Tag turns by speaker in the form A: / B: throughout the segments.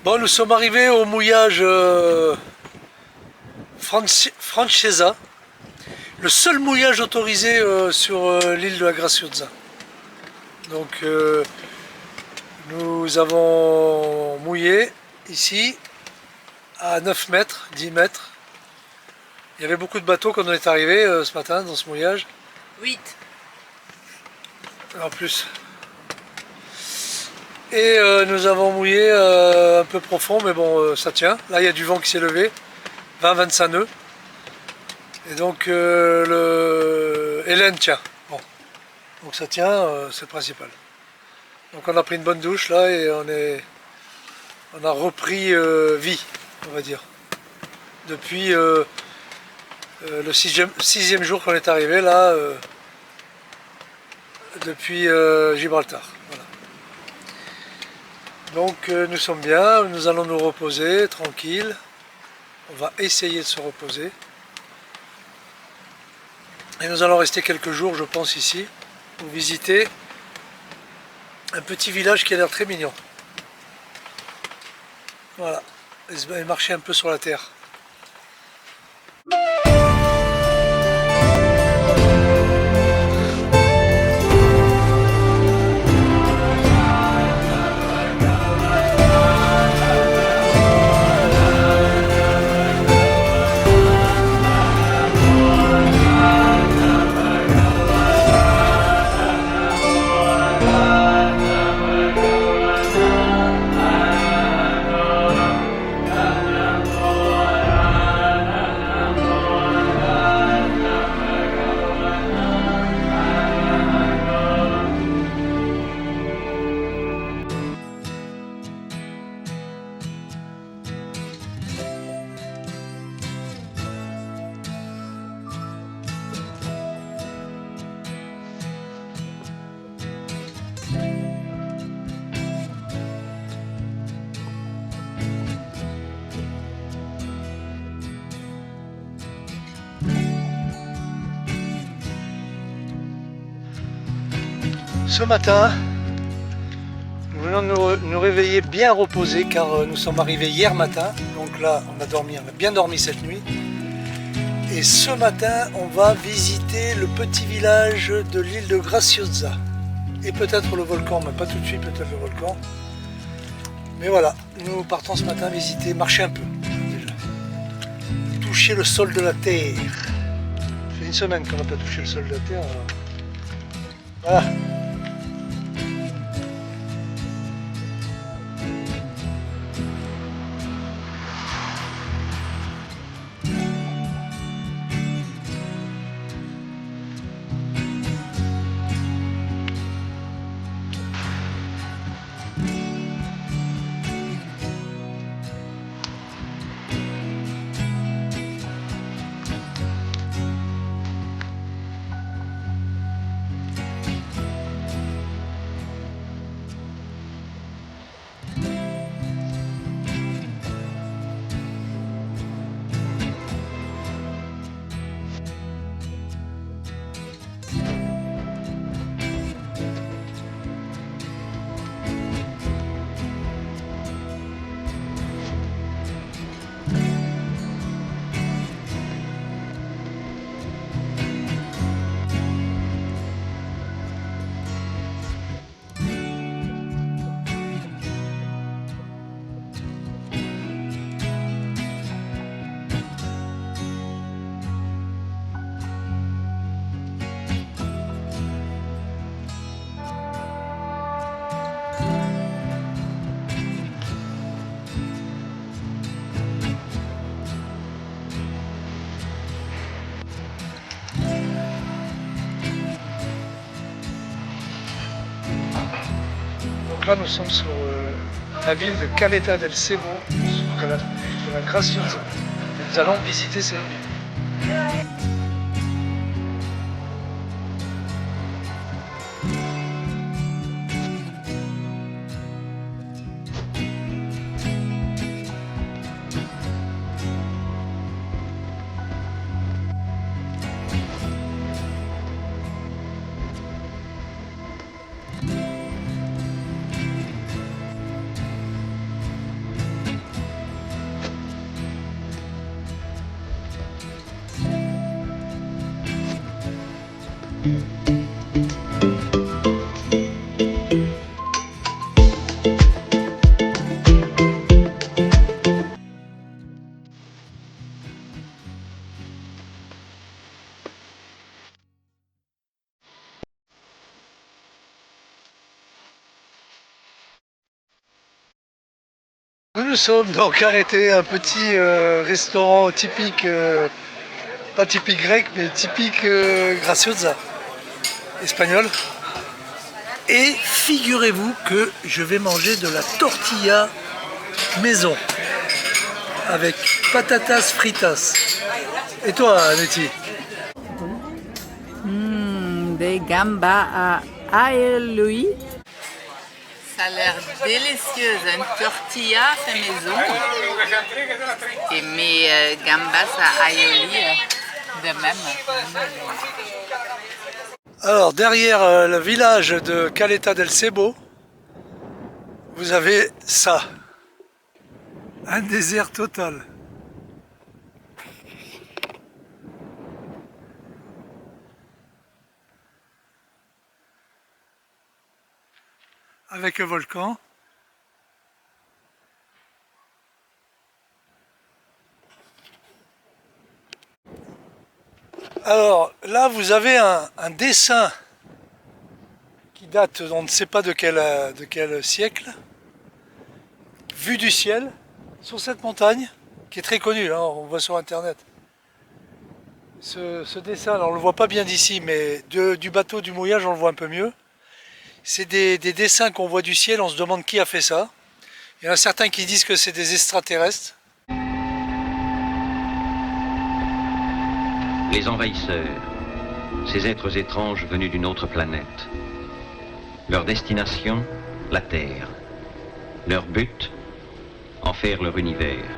A: Bon, nous sommes arrivés au mouillage Francesa, le seul mouillage autorisé sur l'île de la Graciosa. Donc nous avons mouillé ici à 9 mètres, 10 mètres. Il y avait beaucoup de bateaux quand on est arrivé ce matin dans ce mouillage.
B: 8.
A: En plus. Et nous avons mouillé un peu profond, mais bon, ça tient. Là, il y a du vent qui s'est levé, 20-25 nœuds. Et donc, Hélène tient. Bon. Donc ça tient, c'est le principal. Donc on a pris une bonne douche là et on a repris vie, on va dire. Depuis le sixième jour qu'on est arrivé là, depuis Gibraltar. Voilà. Donc nous sommes bien, nous allons nous reposer tranquille. On va essayer de se reposer. Et nous allons rester quelques jours, je pense, ici, pour visiter un petit village qui a l'air très mignon. Voilà, et marcher un peu sur la terre. Ce matin, nous venons de nous réveiller bien reposés car nous sommes arrivés hier matin. Donc là, on a bien dormi cette nuit. Et ce matin, on va visiter le petit village de l'île de Graciosa. Et peut-être le volcan, mais pas tout de suite, peut-être le volcan. Mais voilà, nous partons ce matin visiter, marcher un peu. Déjà. Toucher le sol de la terre. Ça fait une semaine qu'on n'a pas touché le sol de la terre. Alors... Voilà. Donc là, nous sommes sur la ville de Caleta del Cebo, sur la Graciosa. Nous allons visiter cette ville. nous sommes donc arrêtés à un petit restaurant typique, pas typique grec, mais typique graciosa, espagnol. Et figurez-vous que je vais manger de la tortilla maison avec patatas fritas. Et toi, Annette?
B: Des gambas à aioli. Ça a l'air délicieux, une tortilla fait maison et mes gambas à aioli de même.
A: Alors derrière le village de Caleta del Cebo, vous avez ça, un désert total. Avec un volcan. Alors là vous avez un dessin qui date, on ne sait pas de quel siècle, vue du ciel sur cette montagne qui est très connue, hein, on voit sur internet. Ce dessin, alors on ne le voit pas bien d'ici, mais du bateau du mouillage on le voit un peu mieux. C'est des dessins qu'on voit du ciel, on se demande qui a fait ça. Il y en a certains qui disent que c'est des extraterrestres.
C: Les envahisseurs, ces êtres étranges venus d'une autre planète. Leur destination, la Terre. Leur but, en faire leur univers.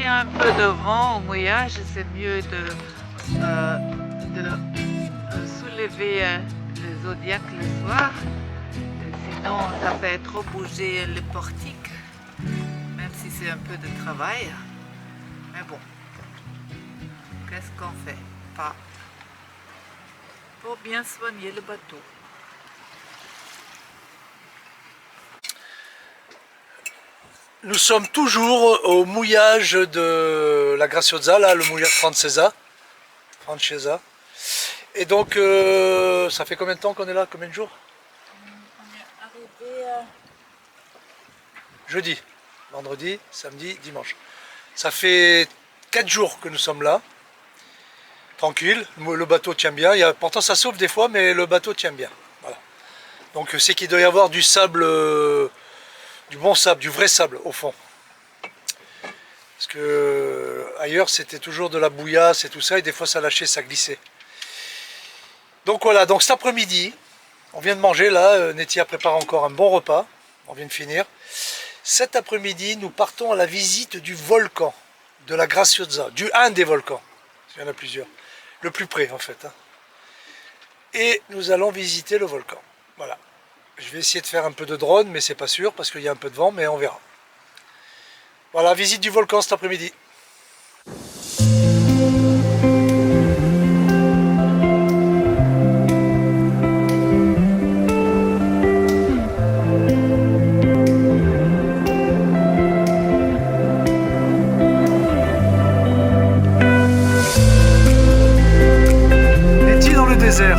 B: y a un peu de vent au mouillage, c'est mieux de soulever le zodiaque le soir. Sinon, ça fait trop bouger le portique, même si c'est un peu de travail. Mais bon, qu'est-ce qu'on fait? Pas pour bien soigner le bateau.
A: Nous sommes toujours au mouillage de la Graciosa, là, le mouillage Francesa. Et donc, ça fait combien de temps qu'on est là? Combien de jours?
B: On est arrivé
A: Jeudi, vendredi, samedi, dimanche. Ça fait 4 jours que nous sommes là. Tranquille, le bateau tient bien. Pourtant ça souffle des fois, mais le bateau tient bien. Voilà. Donc c'est qu'il doit y avoir du sable, du bon sable, du vrai sable au fond. Parce que ailleurs c'était toujours de la bouillasse et tout ça, et des fois ça lâchait, ça glissait. Donc voilà, donc cet après-midi, on vient de manger là, Netia prépare encore un bon repas, on vient de finir. Cet après-midi, nous partons à la visite du volcan, de la Graciosa, un des volcans, il y en a plusieurs, le plus près en fait. Hein. Et nous allons visiter le volcan, voilà. Je vais essayer de faire un peu de drone, mais c'est pas sûr, parce qu'il y a un peu de vent, mais on verra. Voilà, visite du volcan cet après-midi. Dans le désert.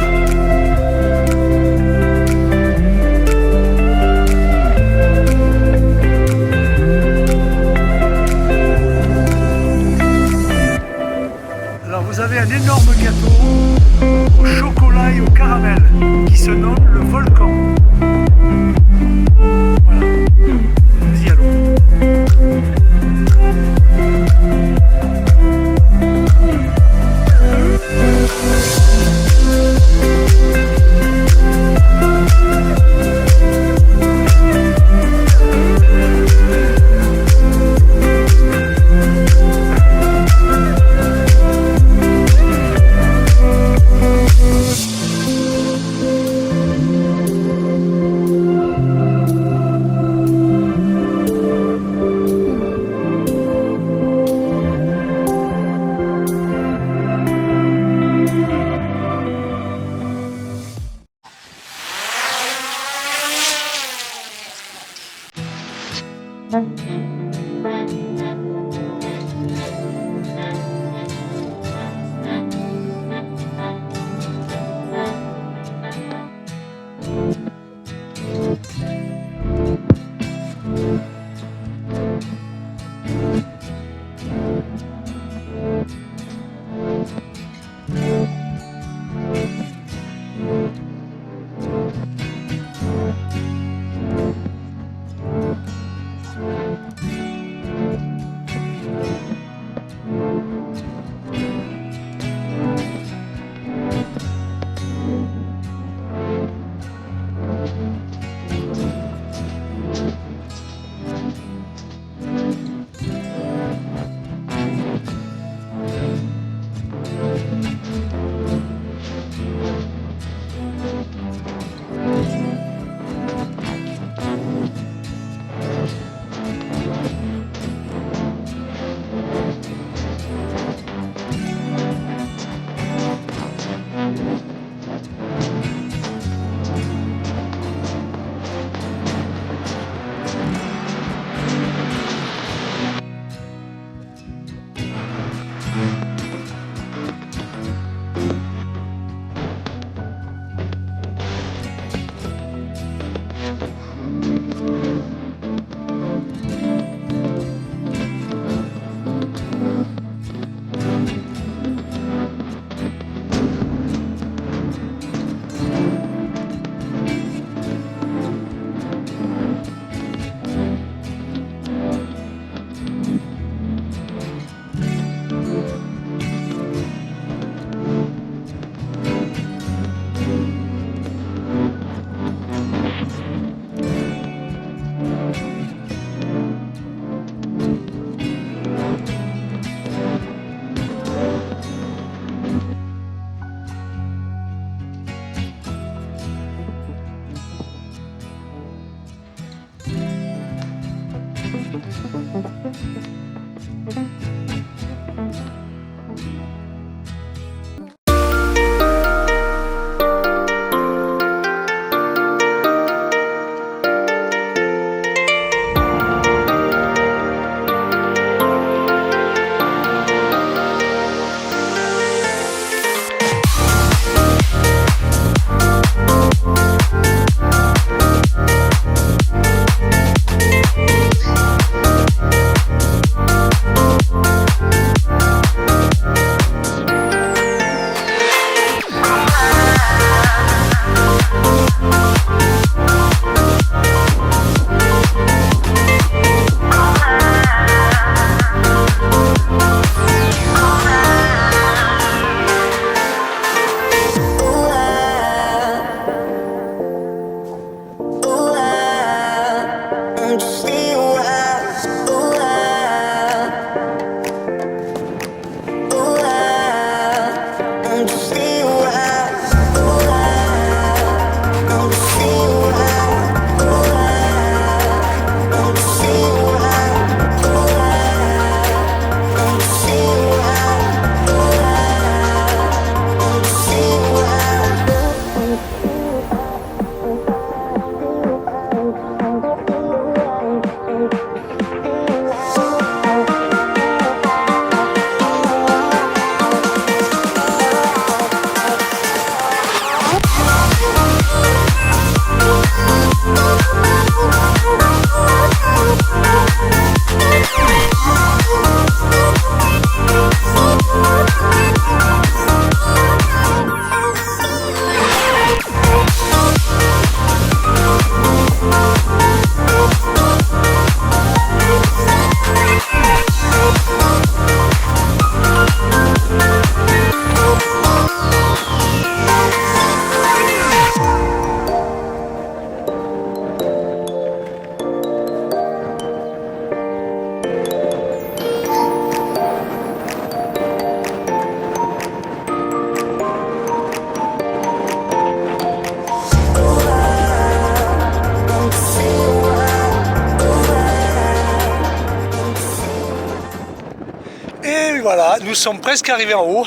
A: Et voilà, nous sommes presque arrivés en haut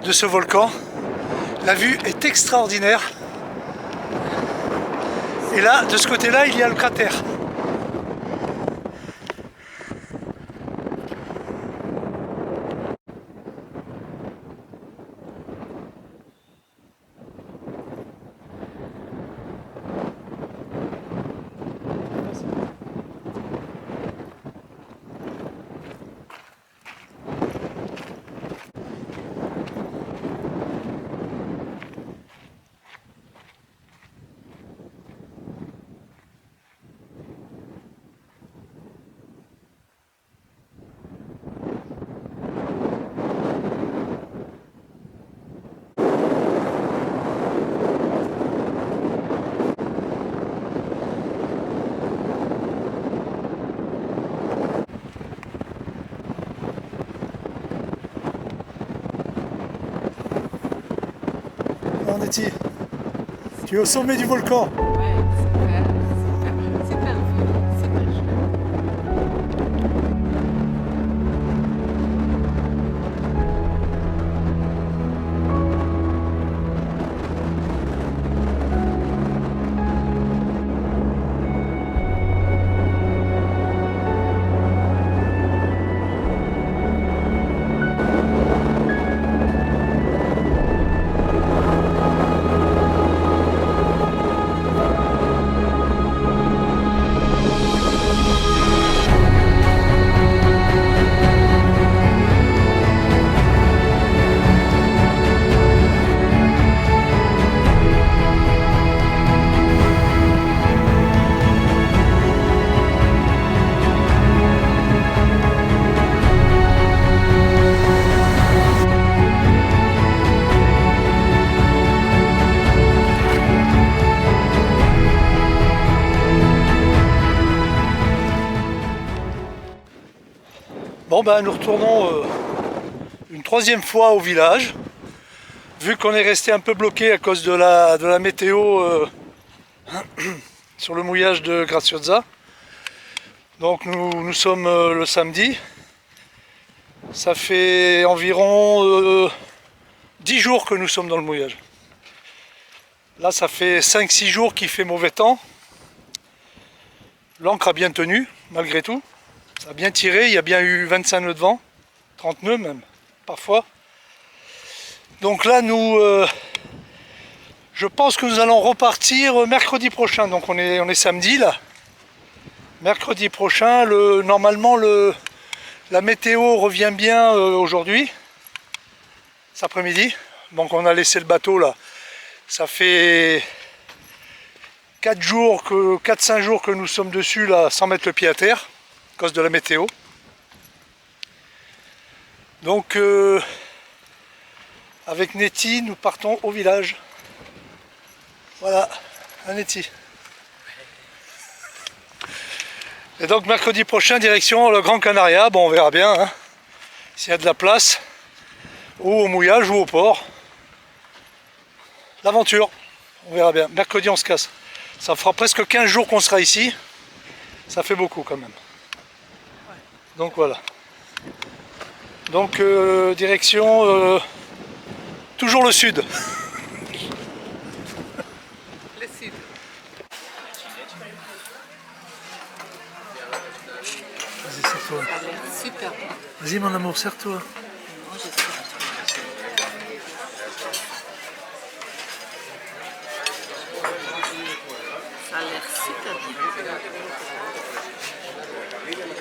A: de ce volcan. La vue est extraordinaire. Et là, de ce côté-là, il y a le cratère. On est ici. Tu es au sommet du volcan.
B: Ouais, super vue, super chouette.
A: Bon ben nous retournons une troisième fois au village, vu qu'on est resté un peu bloqué à cause de la météo sur le mouillage de Graciosa. Donc nous sommes le samedi. Ça fait environ 10 jours que nous sommes dans le mouillage. Là ça fait 5-6 jours qu'il fait mauvais temps. L'ancre a bien tenu malgré tout. Ça a bien tiré, il y a bien eu 25 nœuds de vent, 30 nœuds même, parfois. Donc là je pense que nous allons repartir mercredi prochain. Donc on est samedi là. Mercredi prochain, normalement la météo revient bien aujourd'hui, cet après-midi. Donc on a laissé le bateau là. Ça fait 4-5 jours que nous sommes dessus là sans mettre le pied à terre, à cause de la météo. Donc avec Nettie, nous partons au village. Voilà, à Nettie. Et donc mercredi prochain, direction le Grand Canaria. Bon, on verra bien hein, s'il y a de la place, ou au mouillage ou au port. L'aventure, on verra bien. Mercredi, on se casse. Ça fera presque 15 jours qu'on sera ici. Ça fait beaucoup quand même. Donc voilà. Donc direction toujours le sud.
B: Le sud.
A: Vas-y, serre-toi.
B: Ça a l'air super bon.
A: Vas-y mon amour, serre-toi.
B: Moi, je sais. Ça a l'air super bien.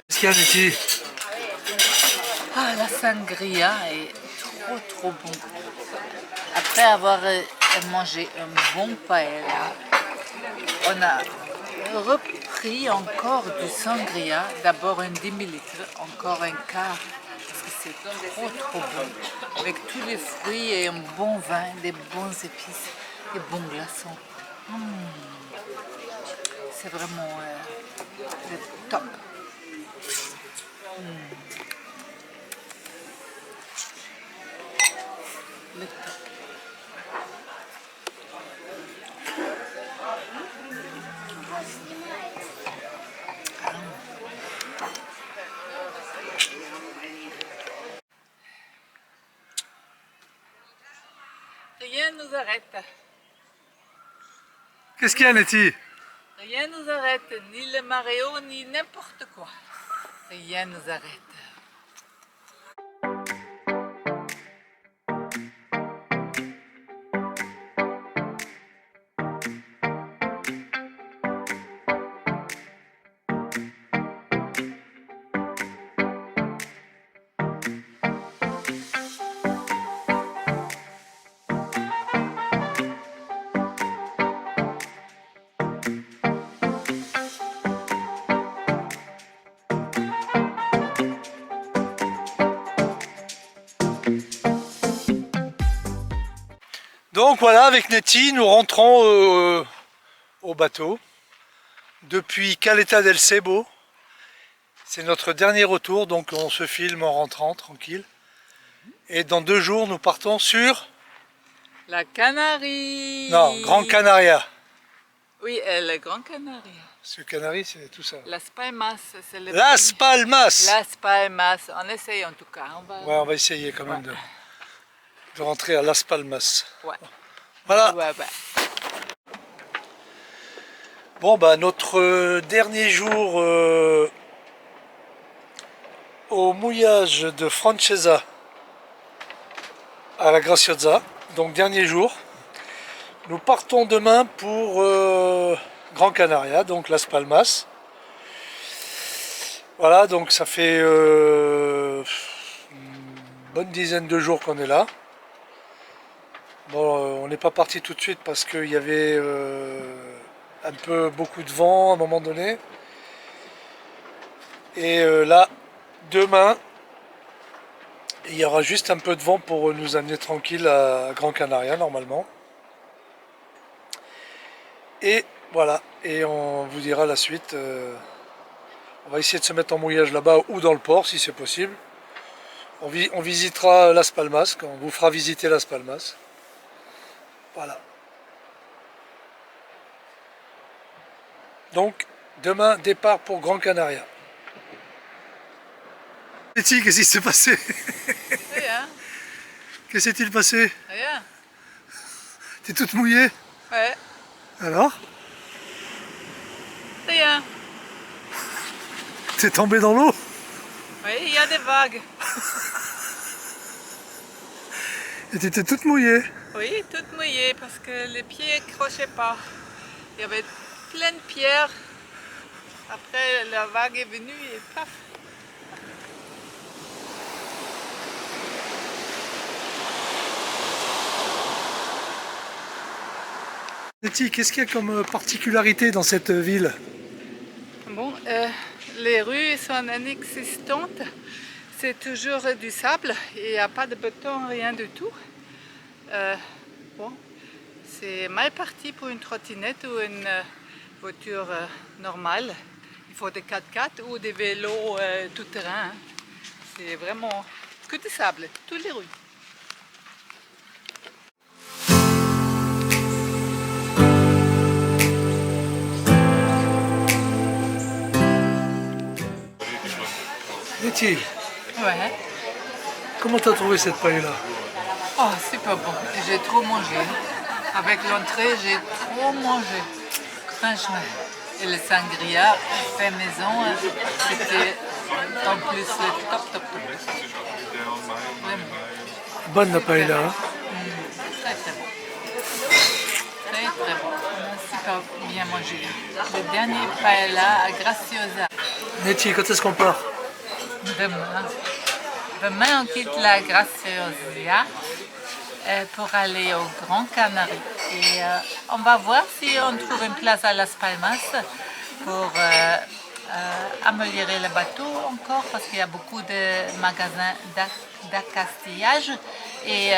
A: Qu'est-ce qu'il y a, Nettie?
B: Ah, la sangria est trop bon. Après avoir mangé un bon paella, on a repris encore du sangria. D'abord un demi-litre, encore un quart, parce que c'est trop bon. Avec tous les fruits et un bon vin, des bons épices, des bons glaçons. C'est vraiment le top. Le top. Rien ne nous arrête.
A: Qu'est-ce qu'il y a, Nettie?
B: Rien ne nous arrête, ni le maréo, ni n'importe quoi. Rien ne nous arrête.
A: Donc voilà, avec Nettie, nous rentrons au bateau depuis Caleta del Cebo. C'est notre dernier retour, donc on se filme en rentrant tranquille. Et dans 2 jours, nous partons sur...
B: La Canarie.
A: Non, Grand Canaria.
B: Oui, le Grand Canaria.
A: Parce que Canaries, c'est tout ça.
B: Las Palmas, c'est le
A: Las Palmas.
B: Las Palmas, on essaye en tout cas.
A: Ouais, on va essayer quand même de rentrer à Las Palmas.
B: Ouais.
A: Voilà.
B: Ouais.
A: Bon, bah notre dernier jour au mouillage de Francesa à la Graciosa. Donc dernier jour. Nous partons demain pour Grand Canaria, donc Las Palmas. Voilà, donc ça fait une bonne dizaine de jours qu'on est là. Bon, on n'est pas parti tout de suite parce qu'il y avait un peu beaucoup de vent à un moment donné. Et là, demain, il y aura juste un peu de vent pour nous amener tranquille à Grand Canaria normalement. Et voilà, et on vous dira la suite. On va essayer de se mettre en mouillage là-bas ou dans le port si c'est possible. On visitera Las Palmas, on vous fera visiter Las Palmas. Voilà. Donc, demain, départ pour Grand Canaria. Betty, qu'est-ce qui s'est passé?
B: Rien,
A: Qu'est-ce qui s'est-il passé?
B: rien.
A: T'es toute mouillée?
B: Ouais,
A: Alors?
B: rien.
A: T'es tombée dans l'eau?
B: Oui, il y a des vagues.
A: Et t'étais toute mouillée?
B: Oui, toute mouillée parce que les pieds ne crochaient pas. Il y avait plein de pierres. Après, la vague est venue et paf.
A: Betty, qu'est-ce qu'il y a comme particularité dans cette ville?
B: Bon, les rues sont inexistantes. C'est toujours du sable et il n'y a pas de béton, rien du tout. Bon, c'est mal parti pour une trottinette ou une voiture normale. Il faut des 4x4 ou des vélos tout-terrain. C'est vraiment que du sable, toutes les rues.
A: Betty,
B: Ouais.
A: comment t'as trouvé cette paella?
B: Oh, c'est pas bon. J'ai trop mangé. Avec l'entrée, j'ai trop mangé. Franchement. Et le sangria fait maison, c'était en plus le top, top, top. Vraiment.
A: Bonne la paella, hein?
B: Très, très bon. Très, très bon. On a super bien mangé. Le dernier paella à Graciosa.
A: Betty, quand est-ce qu'on part?
B: Demain. Demain, on quitte la Graciosa pour aller au Grand Canary. Et on va voir si on trouve une place à Las Palmas pour améliorer le bateau encore, parce qu'il y a beaucoup de magasins d'accastillage et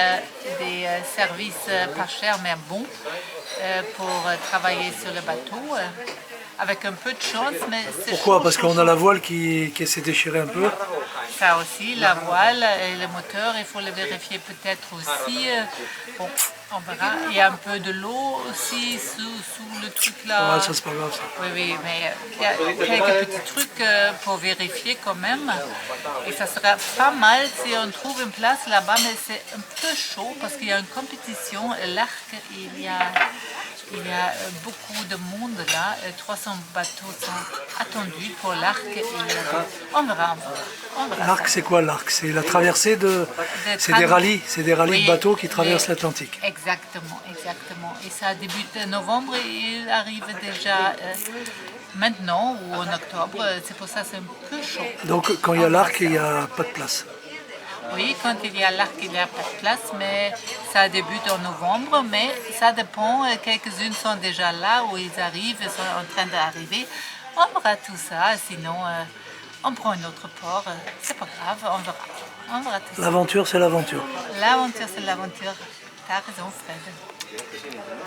B: des services pas chers mais bons pour travailler sur le bateau. Avec un peu de chance, mais c'est
A: Pourquoi?
B: chaud,
A: Parce
B: chaud,
A: qu'on a
B: chaud.
A: la voile qui s'est déchirée un peu.
B: Ça aussi, la voile et le moteur, il faut le vérifier peut-être aussi. Bon, on verra. Il y a un peu de l'eau aussi sous le truc là.
A: Ouais, ça c'est pas grave ça.
B: Oui, oui, mais il y a quelques petits trucs pour vérifier quand même. Et ça sera pas mal si on trouve une place là-bas, mais c'est un peu chaud parce qu'il y a une compétition. L'arc, il y a beaucoup de monde là. 300 bateaux sont attendus pour l'arc. Et on verra. On verra
A: L'arc,
B: ça.
A: c'est quoi l'arc? C'est la traversée de...
B: Des
A: C'est des
B: trames.
A: rallyes, c'est des rallyes
B: Oui,
A: de bateaux qui traversent
B: les-
A: l'Atlantique.
B: Exactement, exactement. Et ça débute en novembre et il arrive déjà maintenant ou en octobre. C'est pour ça que c'est un peu chaud.
A: Donc quand il y a l'arc, il n'y a pas de place.
B: Oui, quand il y a l'arc, il n'y a pas de place, mais ça débute en novembre, mais ça dépend. Quelques-unes sont déjà là où ils arrivent, ils sont en train d'arriver. On verra tout ça, sinon on prend un autre port. C'est pas grave, on verra. On verra tout ça.
A: L'aventure, c'est l'aventure.
B: L'aventure, c'est l'aventure. T'as raison, Fred.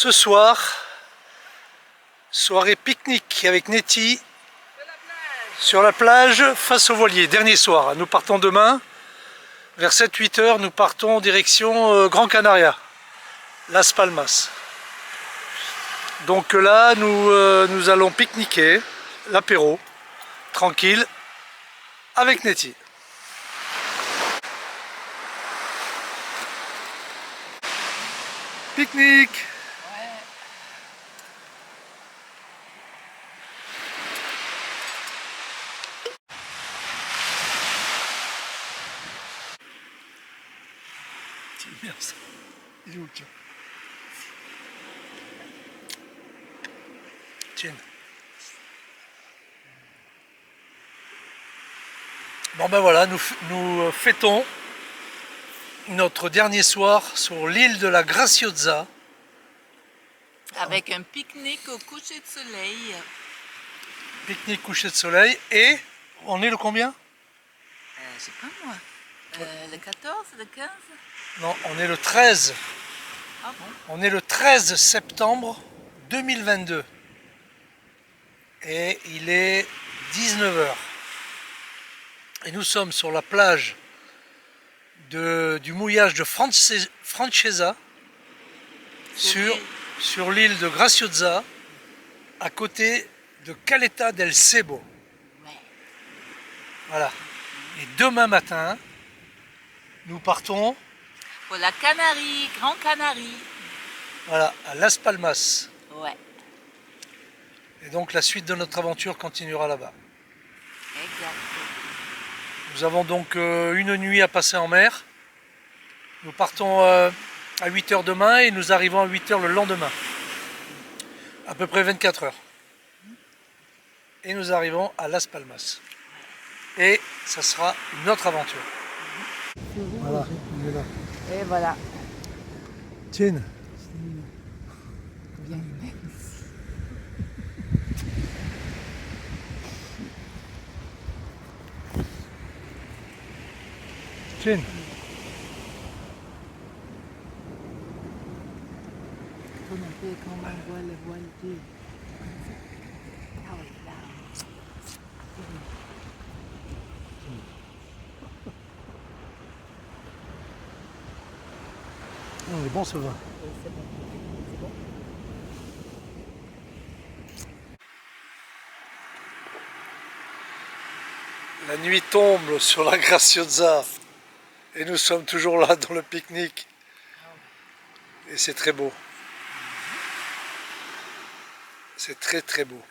A: Ce soir, soirée pique-nique avec Nettie sur la plage face au voilier. Dernier soir, nous partons demain. Vers 7-8 heures, nous partons direction Gran Canaria, Las Palmas. Donc là, nous allons pique-niquer, l'apéro, tranquille, avec Nettie. Pique-nique. Merci. Il est où, tiens? Tiens. Bon ben voilà, nous fêtons notre dernier soir sur l'île de la Graciosa.
B: Avec un pique-nique au coucher de soleil.
A: Pique-nique coucher de soleil. Et on est le combien?
B: Je sais pas moi. Le 14, le 15?
A: Non, on est le 13.
B: Ah bon?
A: On est le 13 septembre 2022. Et il est 19 h. Et nous sommes sur la plage du mouillage de Francesa, sur l'île de Graciosa, à côté de Caleta del Cebo.
B: Ouais.
A: Voilà. Et demain matin, nous partons
B: Pour la Canarie, Grand Canarie.
A: voilà, à Las Palmas.
B: Ouais,
A: Et donc la suite de notre aventure continuera là-bas.
B: exact.
A: Nous avons donc une nuit à passer en mer. Nous partons à 8 h demain et nous arrivons à 8 h le lendemain. À peu près 24 heures. Et nous arrivons à Las Palmas. Et ça sera une autre aventure. Voilà, il est là.
B: Et voilà.
A: Tiens.
B: Bien.
A: Tiens.
B: Faut montrer comment on voit le voile du... Ah oui, là.
A: Oh, il est bon ce vin.
B: Oui, c'est bon. C'est bon.
A: La nuit tombe sur la Graciosa et nous sommes toujours là dans le pique-nique. Et c'est très beau. C'est très très beau.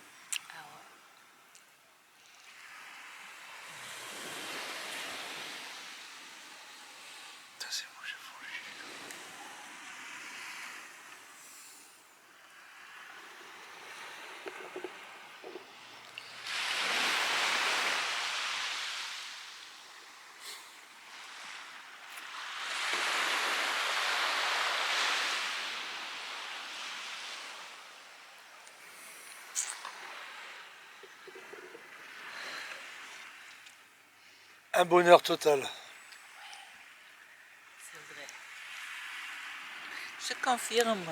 A: Ça, c'est rouge, un bonheur total.
B: C'est vrai. Je confirme.